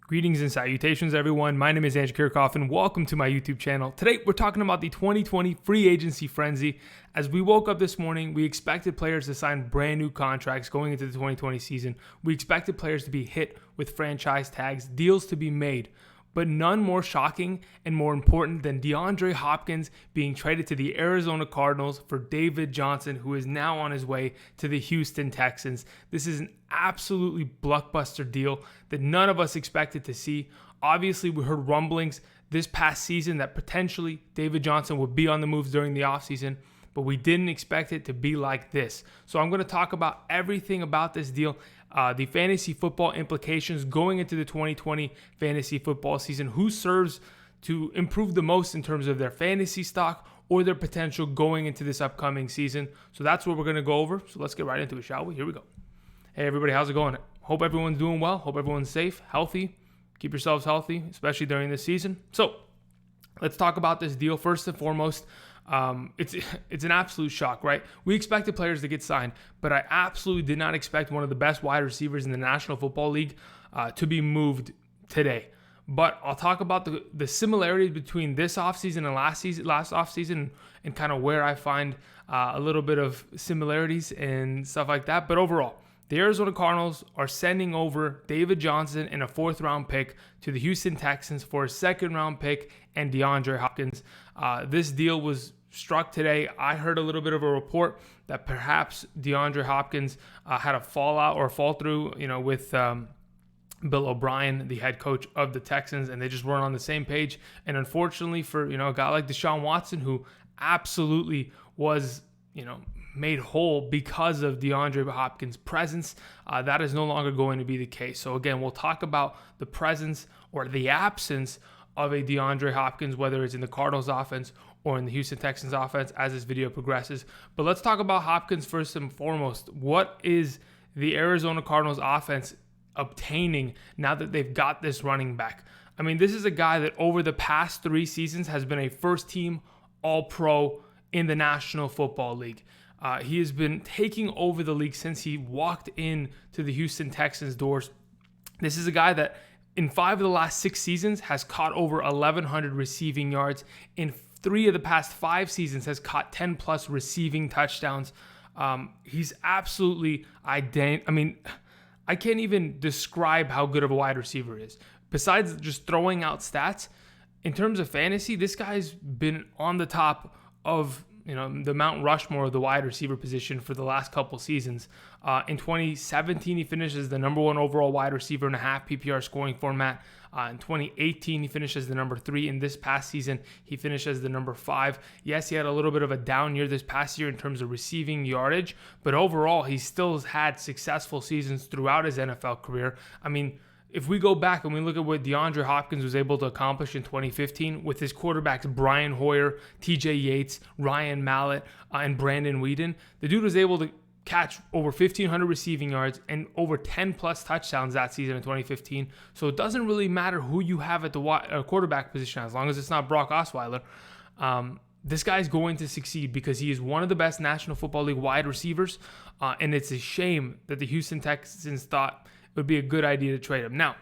Greetings and salutations, everyone. My name is Andrew Kirk, and welcome to my YouTube channel. Today, we're talking about the 2020 free agency frenzy. As we woke up this morning, we expected players to sign brand new contracts going into the 2020 season. We expected players to be hit with franchise tags, deals to be made. But none more shocking and more important than DeAndre Hopkins being traded to the Arizona Cardinals for David Johnson, who is now on his way to the Houston Texans. This is an absolutely blockbuster deal that none of us expected to see. Obviously, we heard rumblings this past season that potentially David Johnson would be on the moves during the offseason, but we didn't expect it to be like this. So I'm going to talk about everything about this deal, the fantasy football implications going into the 2020 fantasy football season, who serves to improve the most in terms of their fantasy stock or their potential going into this upcoming season. So that's what we're going to go over. So let's get right into it, shall we? Here we go. Hey, everybody, how's it going? Hope everyone's doing well. Hope everyone's safe, healthy. Keep yourselves healthy, especially during this season. So let's talk about this deal. First and foremost, it's an absolute shock, right? We expected players to get signed, but I absolutely did not expect one of the best wide receivers in the National Football League to be moved today. But I'll talk about the similarities between this offseason and last offseason and kind of where I find a little bit of similarities and stuff like that. But overall, the Arizona Cardinals are sending over David Johnson and a 4th-round pick to the Houston Texans for a 2nd-round pick and DeAndre Hopkins. This deal was struck today. I heard a little bit of a report that perhaps DeAndre Hopkins had a fallout or fall through, with Bill O'Brien, the head coach of the Texans, and they just weren't on the same page. And unfortunately for, a guy like Deshaun Watson, who absolutely was, made whole because of DeAndre Hopkins' presence, that is no longer going to be the case. So again, we'll talk about the presence or the absence of a DeAndre Hopkins, whether it's in the Cardinals offense or in the Houston Texans offense as this video progresses. But let's talk about Hopkins first and foremost. What is the Arizona Cardinals offense obtaining now that they've got this running back? I mean, this is a guy that over the past 3 seasons has been a first-team All-Pro in the National Football League. He has been taking over the league since he walked in to the Houston Texans doors. This is a guy that in 5 of the last 6 seasons has caught over 1,100 receiving yards. In 3 of the past 5 seasons has caught 10-plus receiving touchdowns. He's absolutely I can't even describe how good of a wide receiver he is. Besides just throwing out stats, in terms of fantasy, this guy's been on the top of the Mount Rushmore of the wide receiver position for the last couple seasons. In 2017, he finishes the number 1 overall wide receiver in a half PPR scoring format. In 2018, he finishes the number 3. In this past season, he finishes the number 5. Yes, he had a little bit of a down year this past year in terms of receiving yardage, but overall, he still has had successful seasons throughout his NFL career. I mean, if we go back and we look at what DeAndre Hopkins was able to accomplish in 2015 with his quarterbacks Brian Hoyer, TJ Yates, Ryan Mallett, and Brandon Weeden, the dude was able to catch over 1,500 receiving yards and over 10-plus touchdowns that season in 2015. So it doesn't really matter who you have at the quarterback position as long as it's not Brock Osweiler. This guy's going to succeed because he is one of the best National Football League wide receivers, and it's a shame that the Houston Texans thought it would be a good idea to trade him. Now,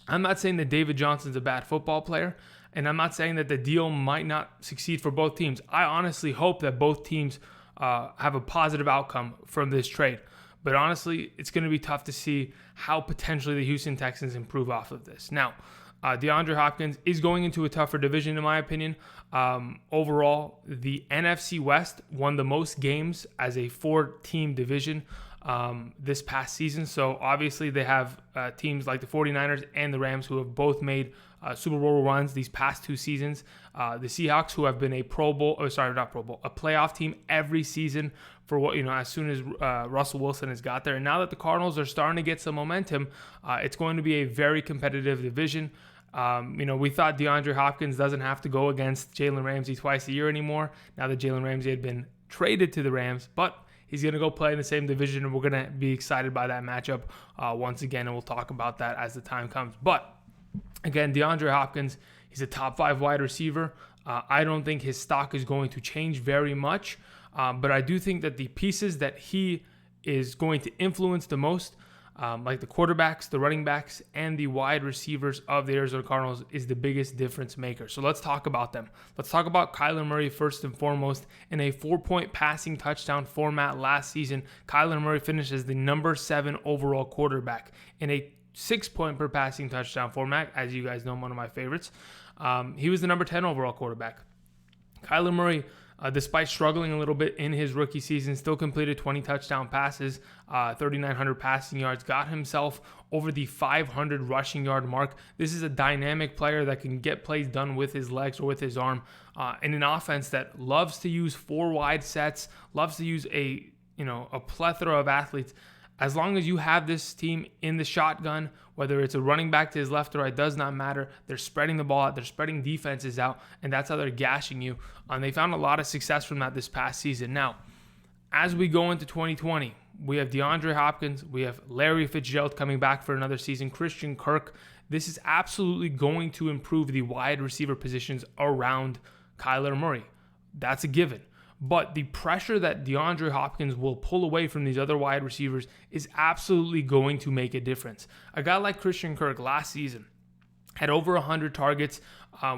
I'm not saying that David Johnson's a bad football player, and I'm not saying that the deal might not succeed for both teams. I honestly hope that both teams have a positive outcome from this trade. But honestly, it's going to be tough to see how potentially the Houston Texans improve off of this. Now, DeAndre Hopkins is going into a tougher division, in my opinion. Overall, the NFC West won the most games as a 4-team division this past season. So obviously they have teams like the 49ers and the Rams who have both made Super Bowl runs these past 2 seasons. The Seahawks, who have been a playoff team every season for as soon as Russell Wilson has got there. And now that the Cardinals are starting to get some momentum, it's going to be a very competitive division. We thought DeAndre Hopkins doesn't have to go against Jalen Ramsey twice a year anymore, now that Jalen Ramsey had been traded to the Rams, but he's going to go play in the same division, and we're going to be excited by that matchup once again, and we'll talk about that as the time comes. But again, DeAndre Hopkins, he's a top 5 wide receiver. I don't think his stock is going to change very much, but I do think that the pieces that he is going to influence the most, like the quarterbacks, the running backs, and the wide receivers of the Arizona Cardinals is the biggest difference maker. So let's talk about them. Let's talk about Kyler Murray first and foremost. In a 4-point passing touchdown format last season, Kyler Murray finished as the number 7 overall quarterback. In a 6-point per passing touchdown format, as you guys know, one of my favorites, he was the number 10 overall quarterback. Kyler Murray, despite struggling a little bit in his rookie season, still completed 20 touchdown passes, 3,900 passing yards, got himself over the 500 rushing yard mark. This is a dynamic player that can get plays done with his legs or with his arm, in an offense that loves to use 4 wide sets, loves to use a plethora of athletes. As long as you have this team in the shotgun, whether it's a running back to his left or right, does not matter. They're spreading the ball out. They're spreading defenses out, and that's how they're gashing you. And they found a lot of success from that this past season. Now, as we go into 2020, we have DeAndre Hopkins. We have Larry Fitzgerald coming back for another season. Christian Kirk. This is absolutely going to improve the wide receiver positions around Kyler Murray. That's a given. But the pressure that DeAndre Hopkins will pull away from these other wide receivers is absolutely going to make a difference. A guy like Christian Kirk last season had over 100 targets,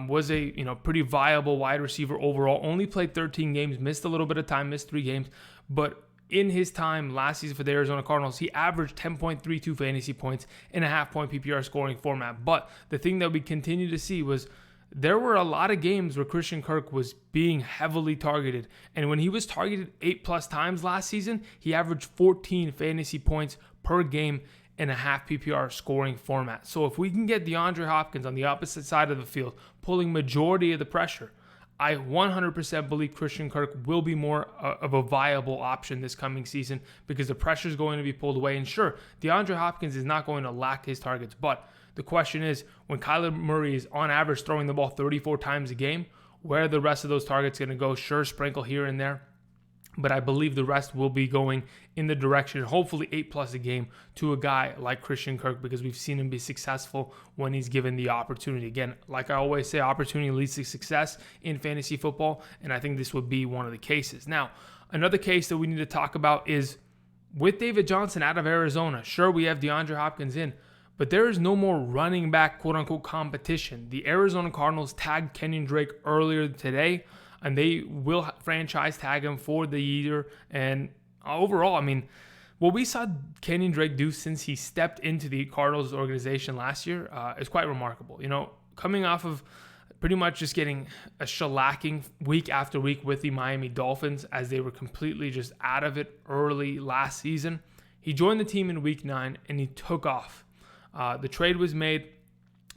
was a pretty viable wide receiver overall, only played 13 games, missed a little bit of time, missed 3 games. But in his time last season for the Arizona Cardinals, he averaged 10.32 fantasy points in a half-point PPR scoring format. But the thing that we continue to see was there were a lot of games where Christian Kirk was being heavily targeted. And when he was targeted 8+ times last season, he averaged 14 fantasy points per game in a half PPR scoring format. So if we can get DeAndre Hopkins on the opposite side of the field, pulling majority of the pressure, I 100% believe Christian Kirk will be more of a viable option this coming season because the pressure is going to be pulled away. And sure, DeAndre Hopkins is not going to lack his targets, but the question is, when Kyler Murray is on average throwing the ball 34 times a game, where are the rest of those targets going to go? Sure, sprinkle here and there, but I believe the rest will be going in the direction, hopefully 8+ a game, to a guy like Christian Kirk, because we've seen him be successful when he's given the opportunity. Again, like I always say, opportunity leads to success in fantasy football, and I think this would be one of the cases. Now, another case that we need to talk about is with David Johnson out of Arizona. Sure, we have DeAndre Hopkins in, but there is no more running back, quote-unquote, competition. The Arizona Cardinals tagged Kenyan Drake earlier today, and they will franchise tag him for the year. And overall, what we saw Kenyan Drake do since he stepped into the Cardinals organization last year is quite remarkable. Coming off of pretty much just getting a shellacking week after week with the Miami Dolphins as they were completely just out of it early last season, he joined the team in week 9, and he took off. The trade was made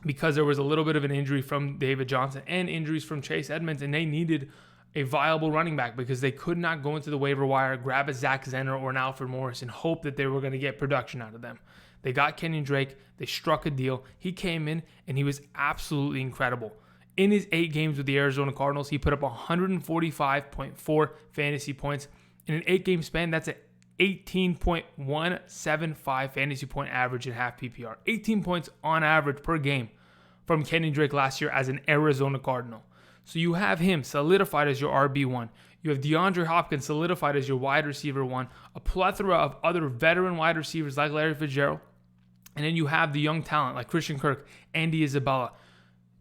because there was a little bit of an injury from David Johnson and injuries from Chase Edmonds, and they needed a viable running back because they could not go into the waiver wire, grab a Zach Zenner or an Alfred Morris and hope that they were going to get production out of them. They got Kenyan Drake. They struck a deal. He came in, and he was absolutely incredible. In his 8 games with the Arizona Cardinals, he put up 145.4 fantasy points. In an 8-game span, that's an 18.175 fantasy point average in half PPR. 18 points on average per game from Kenyan Drake last year as an Arizona Cardinal. So you have him solidified as your RB1. You have DeAndre Hopkins solidified as your wide receiver 1. A plethora of other veteran wide receivers like Larry Fitzgerald. And then you have the young talent like Christian Kirk, Andy Isabella.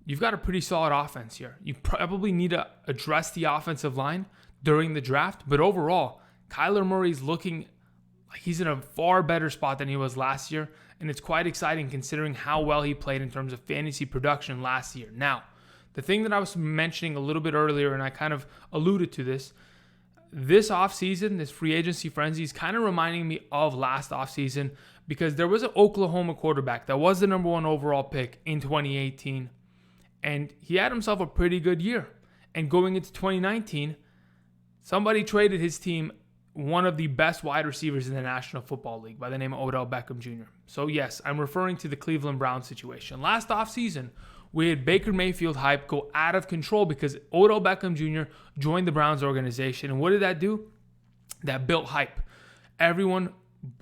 You've got a pretty solid offense here. You probably need to address the offensive line during the draft. But overall, Kyler Murray's looking like he's in a far better spot than he was last year, and it's quite exciting considering how well he played in terms of fantasy production last year. Now, the thing that I was mentioning a little bit earlier, and I kind of alluded to this offseason, this free agency frenzy is kind of reminding me of last offseason because there was an Oklahoma quarterback that was the number 1 overall pick in 2018, and he had himself a pretty good year. And going into 2019, somebody traded his team one of the best wide receivers in the National Football League by the name of Odell Beckham Jr. So yes, I'm referring to the Cleveland Browns situation. Last offseason, we had Baker Mayfield hype go out of control because Odell Beckham Jr. joined the Browns organization. And what did that do? That built hype. Everyone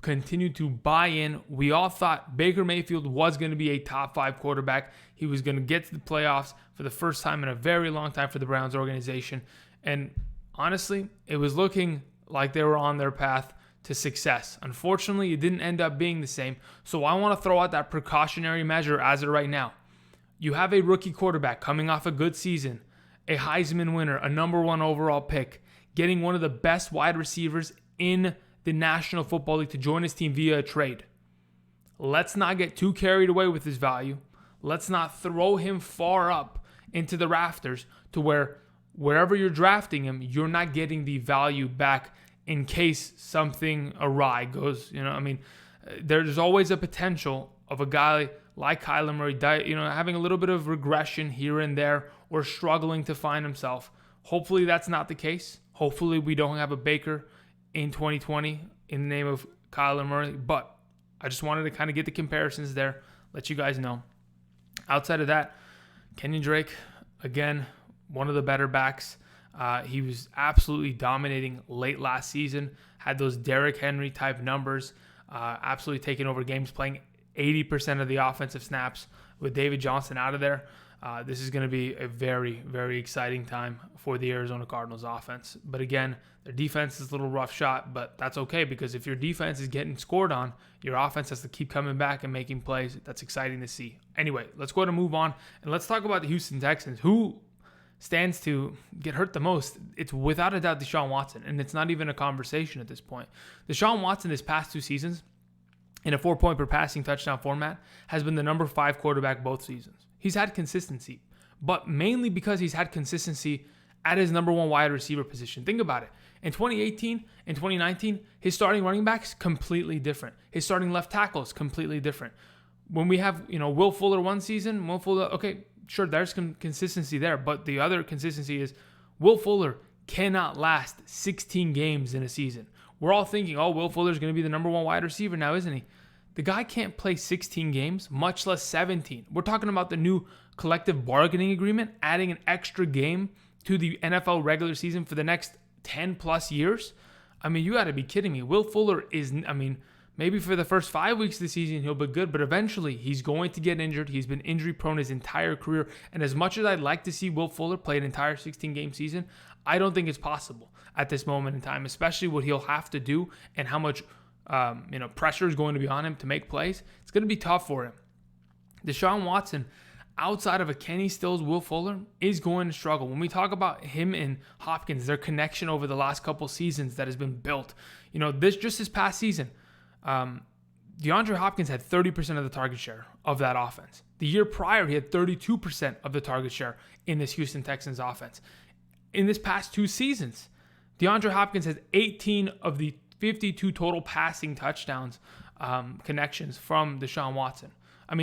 continued to buy in. We all thought Baker Mayfield was going to be a top 5 quarterback. He was going to get to the playoffs for the first time in a very long time for the Browns organization. And honestly, it was looking like they were on their path to success. Unfortunately, it didn't end up being the same. So I want to throw out that precautionary measure as of right now. You have a rookie quarterback coming off a good season, a Heisman winner, a number 1 overall pick, getting one of the best wide receivers in the National Football League to join his team via a trade. Let's not get too carried away with his value. Let's not throw him far up into the rafters to where wherever you're drafting him, you're not getting the value back in case something awry goes. There's always a potential of a guy like Kyler Murray, having a little bit of regression here and there or struggling to find himself. Hopefully that's not the case. Hopefully we don't have a Baker in 2020 in the name of Kyler Murray. But I just wanted to kind of get the comparisons there, let you guys know. Outside of that, Kenyan Drake, again, one of the better backs. He was absolutely dominating late last season, had those Derrick Henry type numbers, absolutely taking over games, playing 80% of the offensive snaps with David Johnson out of there. This is going to be a very, very exciting time for the Arizona Cardinals offense. But again, their defense is a little rough shot, but that's okay because if your defense is getting scored on, your offense has to keep coming back and making plays. That's exciting to see. Anyway, let's go ahead and move on, and let's talk about the Houston Texans, who stands to get hurt the most. It's without a doubt Deshaun Watson, and it's not even a conversation at this point. Deshaun Watson this past 2 seasons, in a 4-point per passing touchdown format, has been the number 5 quarterback both seasons. He's had consistency, but mainly because he's had consistency at his number 1 wide receiver position. Think about it. In 2018 and 2019, his starting running backs completely different. His starting left tackles completely different. When we have, Will Fuller one season, Will Fuller, okay, sure, there's some consistency there, but the other consistency is Will Fuller cannot last 16 games in a season. We're all thinking, Will Fuller's going to be the number 1 wide receiver now, isn't he? The guy can't play 16 games, much less 17. We're talking about the new collective bargaining agreement, adding an extra game to the NFL regular season for the next 10 plus years. You got to be kidding me. Will Fuller is, maybe for the first 5 weeks of the season, he'll be good, but eventually he's going to get injured. He's been injury prone his entire career. And as much as I'd like to see Will Fuller play an entire 16-game season, I don't think it's possible at this moment in time, especially what he'll have to do and how much pressure is going to be on him to make plays. It's going to be tough for him. Deshaun Watson, outside of a Kenny Stills, Will Fuller, is going to struggle. When we talk about him and Hopkins, their connection over the last couple seasons that has been built, this past season, DeAndre Hopkins had 30% of the target share of that offense. The year prior, he had 32% of the target share in this Houston Texans offense. In this past 2 seasons, DeAndre Hopkins has 18 of the 52 total passing touchdowns connections from Deshaun Watson.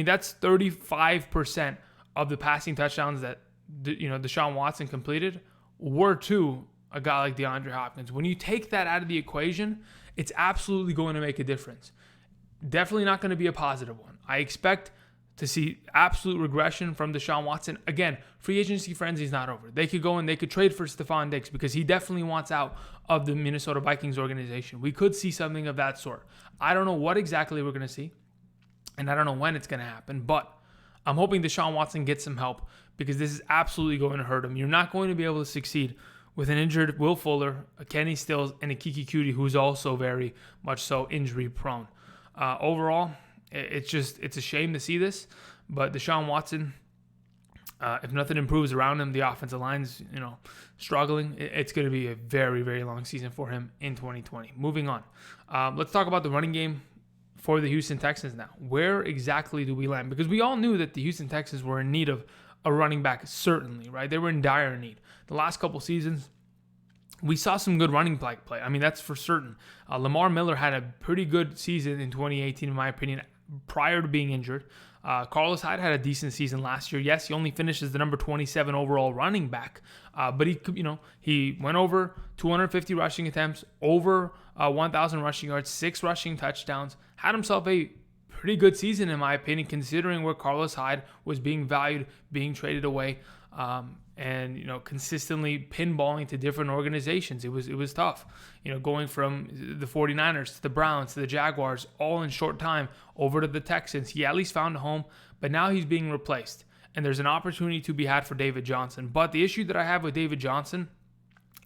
That's 35% of the passing touchdowns that Deshaun Watson completed were to a guy like DeAndre Hopkins. When you take that out of the equation, it's absolutely going to make a difference. Definitely not going to be a positive one. I expect to see absolute regression from Deshaun Watson. Again, free agency frenzy is not over. They could go and they could trade for Stephon Diggs because he definitely wants out of the Minnesota Vikings organization. We could see something of that sort. I don't know what exactly we're going to see, and I don't know when it's going to happen, but I'm hoping Deshaun Watson gets some help because this is absolutely going to hurt him. You're not going to be able to succeed with an injured Will Fuller, a Kenny Stills, and a Kiki Cutie, who's also very much so injury prone. Overall, it's a shame to see this, but Deshaun Watson, if nothing improves around him, the offensive line's struggling. It's going to be a very, very long season for him in 2020. Moving on, let's talk about the running game for the Houston Texans now. Where exactly do we land? Because we all knew that the Houston Texans were in need of a running back, certainly, right? They were in dire need. The last couple seasons, we saw some good running back play. That's for certain. Lamar Miller had a pretty good season in 2018, in my opinion, prior to being injured. Carlos Hyde had a decent season last year. Yes, he only finished as the number 27 overall running back, but he went over 250 rushing attempts, over 1,000 rushing yards, 6 rushing touchdowns, had himself a pretty good season, in my opinion, considering where Carlos Hyde was being valued, being traded away, and consistently pinballing to different organizations. It was tough, going from the 49ers to the Browns to the Jaguars, all in short time, over to the Texans. He at least found a home, but now he's being replaced, and there's an opportunity to be had for David Johnson. But the issue that I have with David Johnson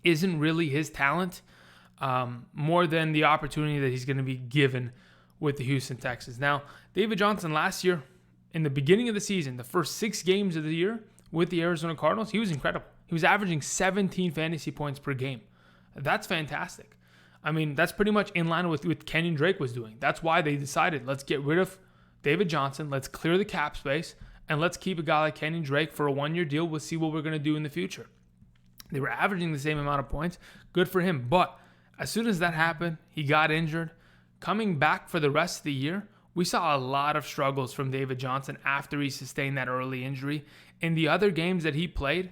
isn't really his talent. more than the opportunity that he's going to be given with the Houston Texans. Now, David Johnson last year, in the beginning of the season, the first 6 games of the year with the Arizona Cardinals, he was incredible. He was averaging 17 fantasy points per game. That's fantastic. I mean, that's pretty much in line with what Kenyan Drake was doing. That's why they decided, let's get rid of David Johnson, let's clear the cap space, and let's keep a guy like Kenyan Drake for a 1-year deal. We'll see what we're going to do in the future. They were averaging the same amount of points. Good for him. But as soon as that happened, he got injured. Coming back for the rest of the year, we saw a lot of struggles from David Johnson after he sustained that early injury. In the other games that he played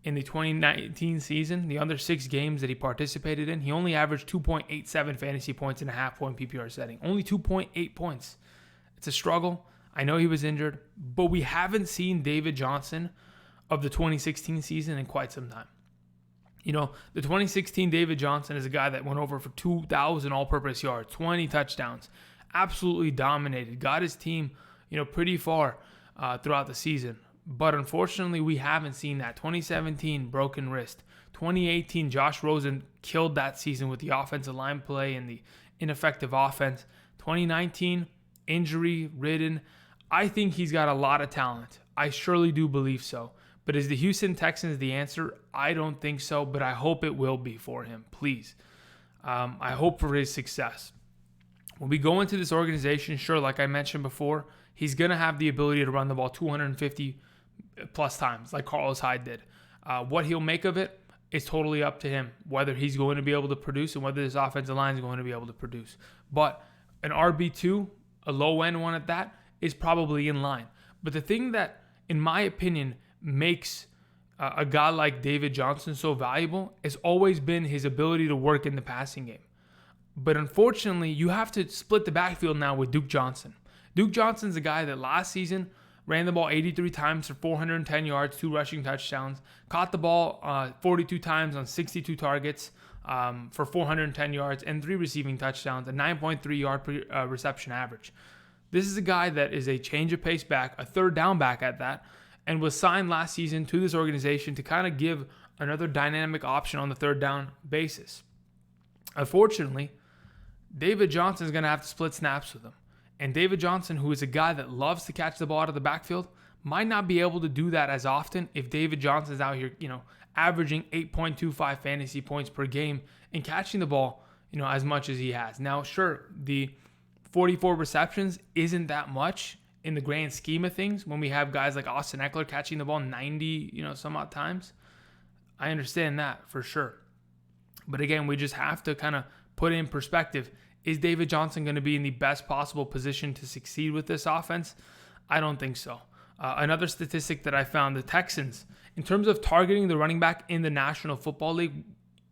in the 2019 season, the other 6 games that he participated in, he only averaged 2.87 fantasy points in a half-point PPR setting. Only 2.8 points. It's a struggle. I know he was injured, but we haven't seen David Johnson of the 2016 season in quite some time. You know, the 2016 David Johnson is a guy that went over for 2,000 all-purpose yards, 20 touchdowns, absolutely dominated, got his team, pretty far throughout the season. But unfortunately, we haven't seen that. 2017, broken wrist. 2018, Josh Rosen killed that season with the offensive line play and the ineffective offense. 2019, injury-ridden. I think he's got a lot of talent. I surely do believe so. But is the Houston Texans the answer? I don't think so, but I hope it will be for him, please. I hope for his success. When we go into this organization, sure, like I mentioned before, he's going to have the ability to run the ball 250 plus times, like Carlos Hyde did. What he'll make of it is totally up to him, whether he's going to be able to produce and whether this offensive line is going to be able to produce. But an RB2, a low-end one at that, is probably in line. But the thing that, in my opinion, makes a guy like David Johnson so valuable has always been his ability to work in the passing game. But unfortunately, you have to split the backfield now with Duke Johnson. Duke Johnson's a guy that last season ran the ball 83 times for 410 yards, 2 rushing touchdowns, caught the ball 42 times on 62 targets for 410 yards and 3 receiving touchdowns, a 9.3 yard per reception average. This is a guy that is a change of pace back, a third down back at that, and was signed last season to this organization to kind of give another dynamic option on the third down basis. Unfortunately, David Johnson is going to have to split snaps with him. And David Johnson, who is a guy that loves to catch the ball out of the backfield, might not be able to do that as often if David Johnson's out here, averaging 8.25 fantasy points per game and catching the ball, as much as he has. Now, sure, the 44 receptions isn't that much in the grand scheme of things when we have guys like Austin Eckler catching the ball 90, some odd times. I understand that for sure. But again, we just have to kind of put it in perspective. Is David Johnson going to be in the best possible position to succeed with this offense? I don't think so. Another statistic that I found, the Texans, in terms of targeting the running back in the National Football League,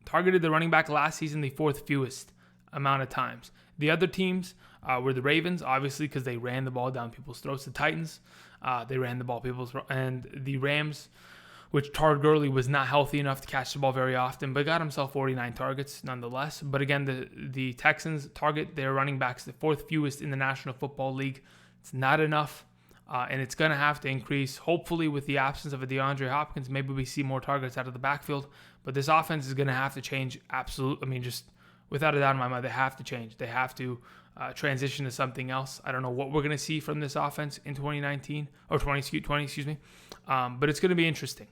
targeted the running back last season the 4th fewest amount of times. The other teams were the Ravens, obviously, because they ran the ball down people's throats. The Titans, they ran the ball and the Rams, which Todd Gurley was not healthy enough to catch the ball very often, but got himself 49 targets nonetheless. But again, the Texans target their running backs the 4th fewest in the National Football League. It's not enough, and it's going to have to increase. Hopefully, with the absence of a DeAndre Hopkins, maybe we see more targets out of the backfield. But this offense is going to have to change. Absolutely, just without a doubt in my mind, they have to change. They have to transition to something else. I don't know what we're going to see from this offense in 2019 or 2020, excuse me. But it's going to be interesting.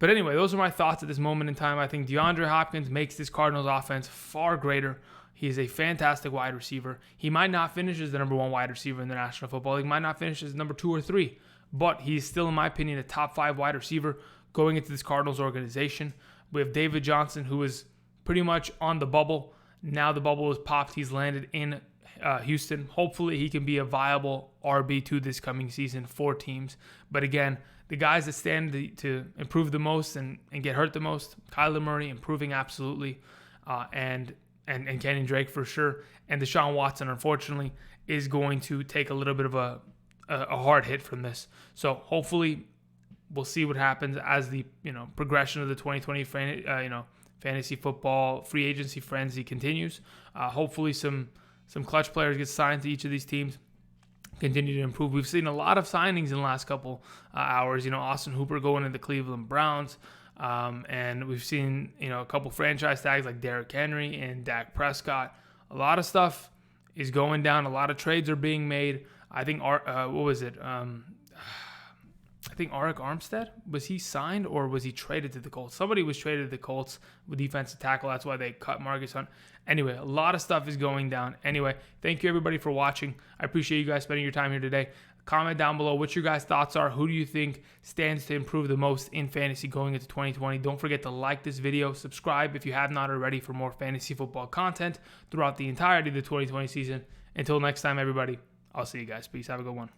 But anyway, those are my thoughts at this moment in time. I think DeAndre Hopkins makes this Cardinals offense far greater. He is a fantastic wide receiver. He might not finish as the number 1 wide receiver in the National Football League. Might not finish as number 2 or 3. But he's still, in my opinion, a top 5 wide receiver going into this Cardinals organization. We have David Johnson, who is pretty much on the bubble. Now the bubble is popped. He's landed in Houston. Hopefully he can be a viable RB2 this coming season for teams. But again, the guys that stand to improve the most and get hurt the most, Kyler Murray improving absolutely, and Kenyan Drake for sure. And Deshaun Watson, unfortunately, is going to take a little bit of a hard hit from this. So hopefully we'll see what happens as the progression of the 2020 fantasy football free agency frenzy continues. Hopefully some clutch players get signed to each of these teams, continue to improve. We've seen a lot of signings in the last couple hours. Austin Hooper going to the Cleveland Browns. And we've seen, a couple franchise tags like Derrick Henry and Dak Prescott. A lot of stuff is going down. A lot of trades are being made. I think, I think Arik Armstead, was he signed or was he traded to the Colts? Somebody was traded to the Colts with defensive tackle. That's why they cut Marcus Hunt. Anyway, a lot of stuff is going down. Anyway, thank you everybody for watching. I appreciate you guys spending your time here today. Comment down below what your guys' thoughts are. Who do you think stands to improve the most in fantasy going into 2020? Don't forget to like this video, subscribe if you have not already for more fantasy football content throughout the entirety of the 2020 season. Until next time, everybody, I'll see you guys. Peace. Have a good one.